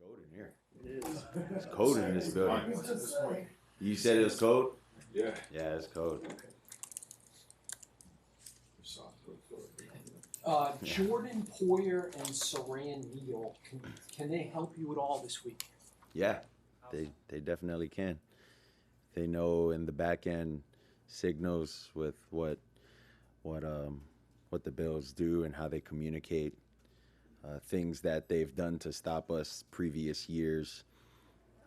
Cold in here. It is. It's cold in this building. You said it was cold? Yeah. Yeah, it's cold. Jordan Poyer and Saran Neal, can they help you at all this week? Yeah, they definitely can. They know in the back end signals with what the Bills do and how they communicate, things that they've done to stop us previous years,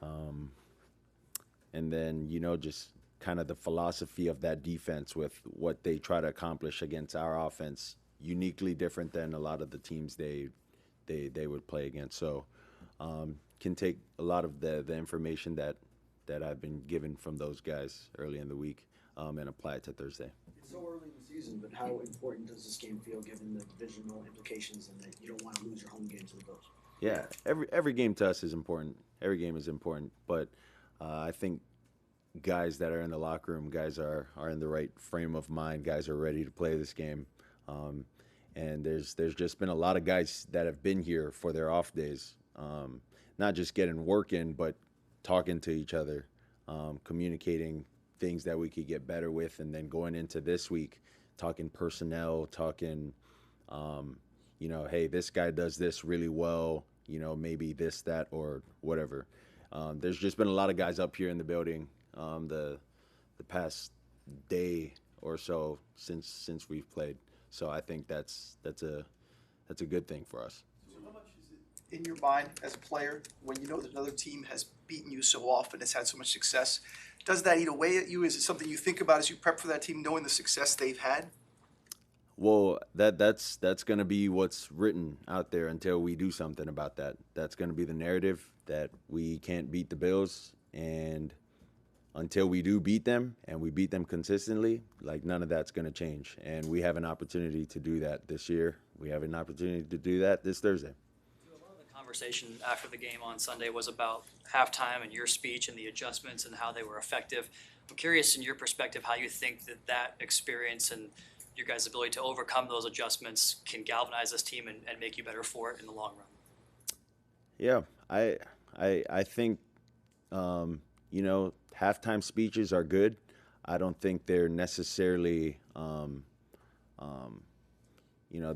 and then just kind of the philosophy of that defense with what they try to accomplish against our offense, uniquely different than a lot of the teams they would play against. So can take a lot of the information that I've been given from those guys early in the week and apply it to Thursday. It's so early in the season, but how important does this game feel given the divisional implications and that you don't want to lose your home game to the Bills? Yeah, every game to us is important. Every game is important, but I think guys that are in the locker room, guys are in the right frame of mind. Guys are ready to play this game, and there's just been a lot of guys that have been here for their off days, not just getting work in, but talking to each other, communicating things that we could get better with, and then going into this week, talking personnel, talking, hey, this guy does this really well, maybe this, that, or whatever. There's just been a lot of guys up here in the building the past day or so since we've played. So I think that's a good thing for us. So how much is it in your mind as a player when you know that another team has beaten you so often, has had so much success? Does that eat away at you? Is it something you think about as you prep for that team, knowing the success they've had? Well, that's going to be what's written out there until we do something about that. That's going to be the narrative that we can't beat the Bills, and until we do beat them and we beat them consistently, like none of that's going to change. And we have an opportunity to do that this year. We have an opportunity to do that this Thursday. A lot of the conversation after the game on Sunday was about halftime and your speech and the adjustments and how they were effective. I'm curious, in your perspective, how you think that experience and your guys' ability to overcome those adjustments can galvanize this team and make you better for it in the long run. Yeah, I think halftime speeches are good. I don't think they're necessarily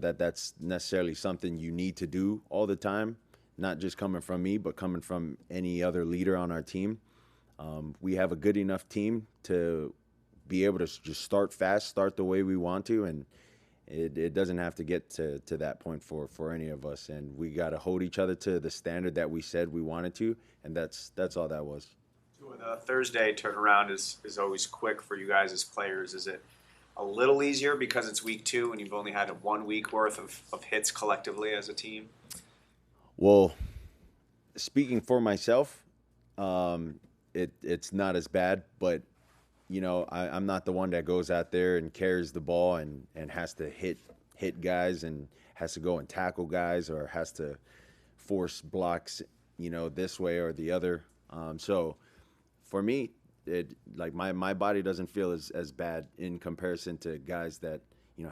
that's necessarily something you need to do all the time. Not just coming from me, but coming from any other leader on our team. We have a good enough team to be able to just start fast, start the way we want to, and it doesn't have to get to that point for any of us. And we got to hold each other to the standard that we said we wanted to, and that's all that was. The Thursday turnaround is always quick for you guys as players. Is it a little easier because it's week 2 and you've only had 1 week worth of hits collectively as a team? Well, speaking for myself, it's not as bad, but I'm not the one that goes out there and carries the ball and has to hit guys and has to go and tackle guys or has to force blocks, this way or the other. So for me, my body doesn't feel as bad in comparison to guys that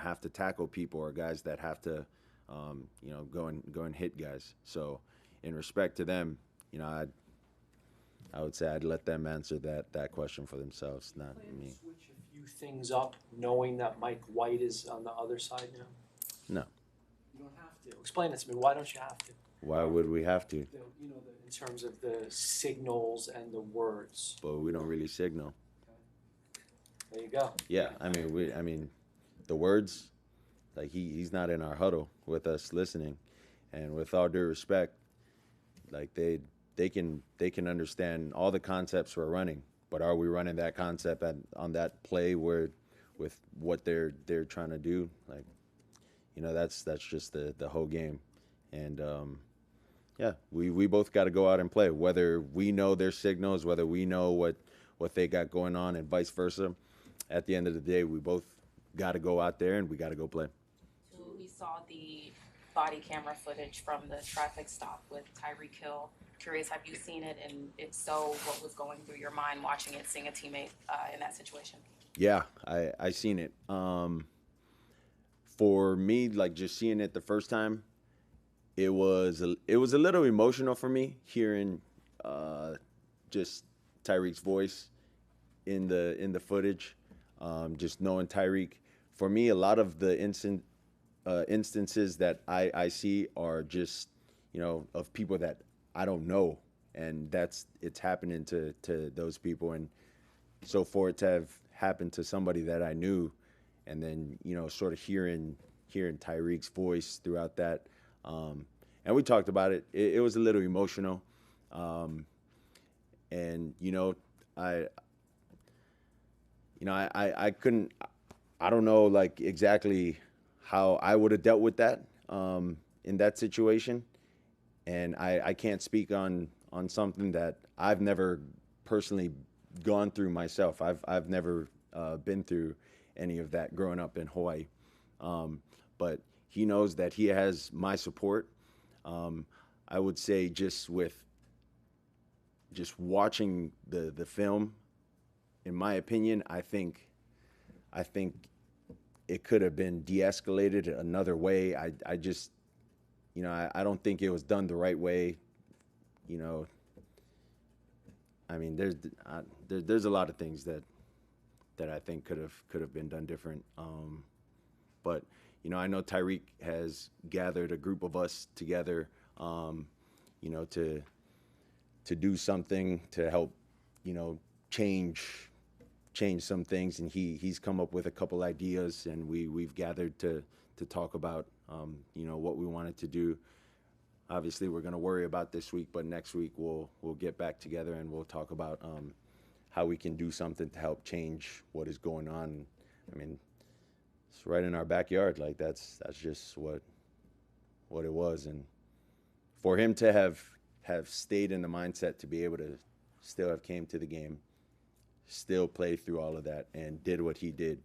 have to tackle people or guys that have to go and hit guys. So in respect to them, I would say I'd let them answer that question for themselves, not me. Switch a few things up, knowing that Mike White is on the other side now? No. You don't have to. Explain it to me. Why don't you have to? Why would we have to? In terms of the signals and the words. But we don't really signal. There you go. Yeah, I mean, the words, like he's not in our huddle with us listening, and with all due respect, like they can understand all the concepts we're running, but are we running that concept on that play where with what they're trying to do? Like, that's just the whole game, and yeah, we both got to go out and play, whether we know their signals, whether we know what they got going on, and vice versa. At the end of the day, we both got to go out there and we got to go play. We saw the body camera footage from the traffic stop with Tyreek Hill. Curious, have you seen it? And if so, what was going through your mind watching it, seeing a teammate in that situation? Yeah, I seen it. For me, like just seeing it the first time, it was a little emotional for me hearing just Tyreek's voice in the footage. Just knowing Tyreek, for me, a lot of the instances that I see are just, of people that I don't know, and it's happening to those people. And so for it to have happened to somebody that I knew, and then sort of hearing Tyreek's voice throughout that, and we talked about it. It was a little emotional, and I couldn't. I don't know like exactly how I would have dealt with that in that situation, and I can't speak on something that I've never personally gone through myself. I've never been through any of that growing up in Hawaii, but he knows that he has my support. I would say just watching the film, in my opinion, I think it could have been de-escalated another way. I just, I don't think it was done the right way. I mean, there's a lot of things that I think could have been done different. But I know Tyreek has gathered a group of us together, to do something to help, change some things, and he's come up with a couple ideas, and we've gathered to talk about what we wanted to do. Obviously, we're going to worry about this week, but next week we'll get back together and we'll talk about how we can do something to help change what is going on. I mean, it's right in our backyard. Like that's just what it was, and for him to have stayed in the mindset to be able to still have came to the game, still play through all of that, and did what he did.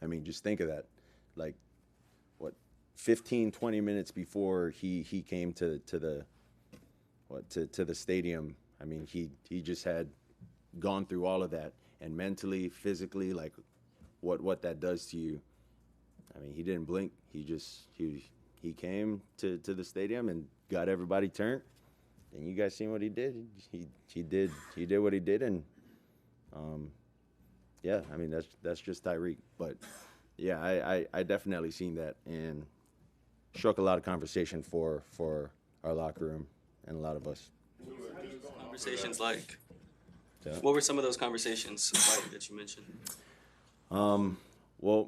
I mean, just think of that. Like, 15, 20 minutes before he came to the stadium, I mean, he just had gone through all of that, and mentally, physically, like what that does to you. I mean, he didn't blink. He came to the stadium and got everybody turned. And you guys seen what he did? He did what he did, and yeah, I mean that's just Tyreek. But yeah, I definitely seen that, and struck a lot of conversation for our locker room and a lot of us. Conversations like? Yeah. What were some of those conversations like that you mentioned? Well,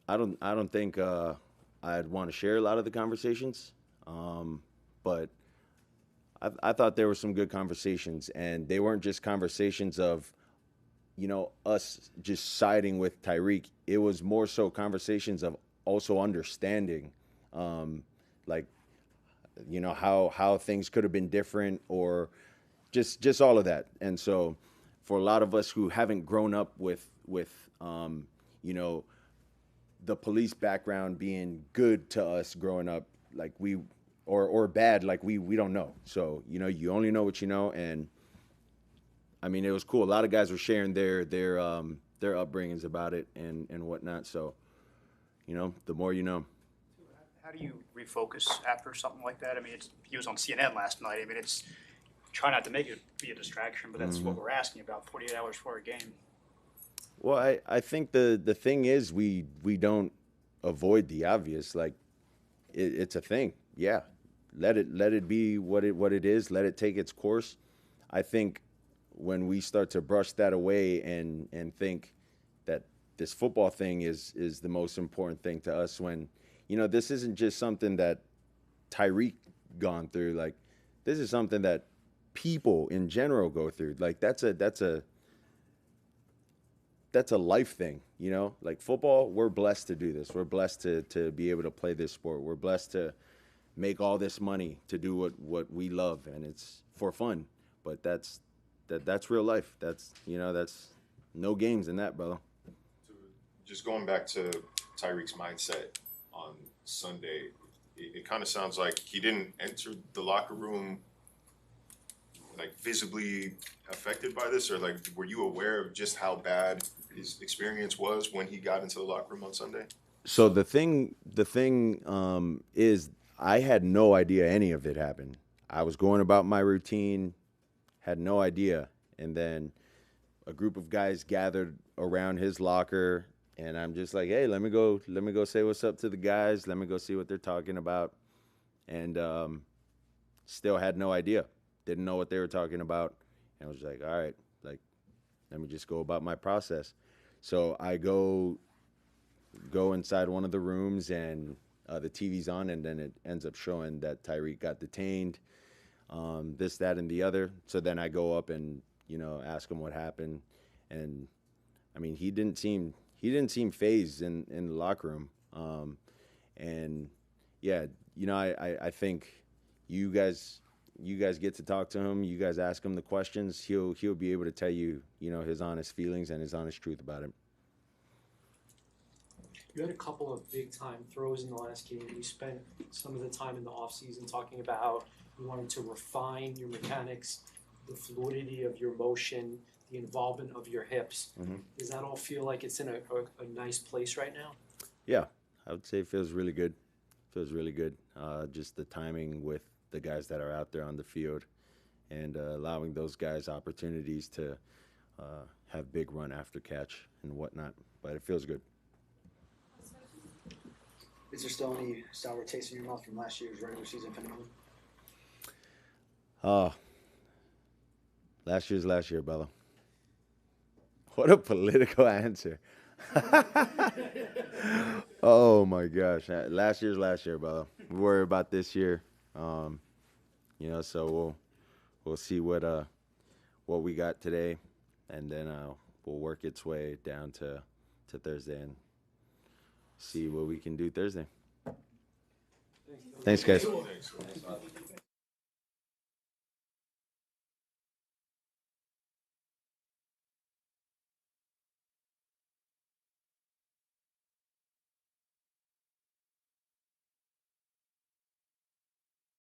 I don't think I'd want to share a lot of the conversations, but I thought there were some good conversations, and they weren't just conversations of, us just siding with Tyreek. It was more so conversations of also understanding, like, how things could have been different, or just all of that. And so for a lot of us who haven't grown up with the police background being good to us growing up, like or bad, like we don't know. So, you only know what you know. And I mean, it was cool. A lot of guys were sharing their upbringings about it and whatnot. So, the more you know. How do you refocus after something like that? I mean, he was on CNN last night. I mean, it's try not to make it be a distraction, but that's what we're asking about 48 hours before a game. Well, I think the thing is we don't avoid the obvious. Like it's a thing. Yeah, let it be what it is. Let it take its course. I think when we start to brush that away and think that this football thing is the most important thing to us, when this isn't just something that Tyreek gone through. Like this is something that people in general go through. Like that's a life thing, like football. We're blessed to do this. We're blessed to be able to play this sport. We're blessed to make all this money to do what we love, and it's for fun. But that's real life. That's no games in that, brother. Just going back to Tyreek's mindset on Sunday, it kind of sounds like he didn't enter the locker room like visibly affected by this, or like were you aware of just how bad his experience was when he got into the locker room on Sunday? So the thing is, I had no idea any of it happened. I was going about my routine, had no idea, and then a group of guys gathered around his locker, and I'm just like, hey, let me go say what's up to the guys. Let me go see what they're talking about, and still had no idea. Didn't know what they were talking about, and I was like, all right, like, let me just go about my process. So I go inside one of the rooms, and the TV's on, and then it ends up showing that Tyreek got detained, this, that, and the other. So then I go up and, ask him what happened, and I mean, he didn't seem phased in the locker room, and yeah, I think you guys get to talk to him. You guys ask him the questions. He'll be able to tell you, his honest feelings and his honest truth about it. You had a couple of big time throws in the last game. You spent some of the time in the offseason talking about how you wanted to refine your mechanics, the fluidity of your motion, the involvement of your hips. Mm-hmm. Does that all feel like it's in a nice place right now? Yeah, I would say it feels really good. Feels really good. Just the timing with the guys that are out there on the field, and allowing those guys opportunities to have big run after catch and whatnot. But it feels good. Is there still any sour taste in your mouth from last year's regular season finale? Last year, Bella. What a political answer. Oh my gosh. Last year, Bella. We worry about this year. So we'll see what we got today, and then we'll work its way down to Thursday and see what we can do Thursday. Thanks, guys. Thanks.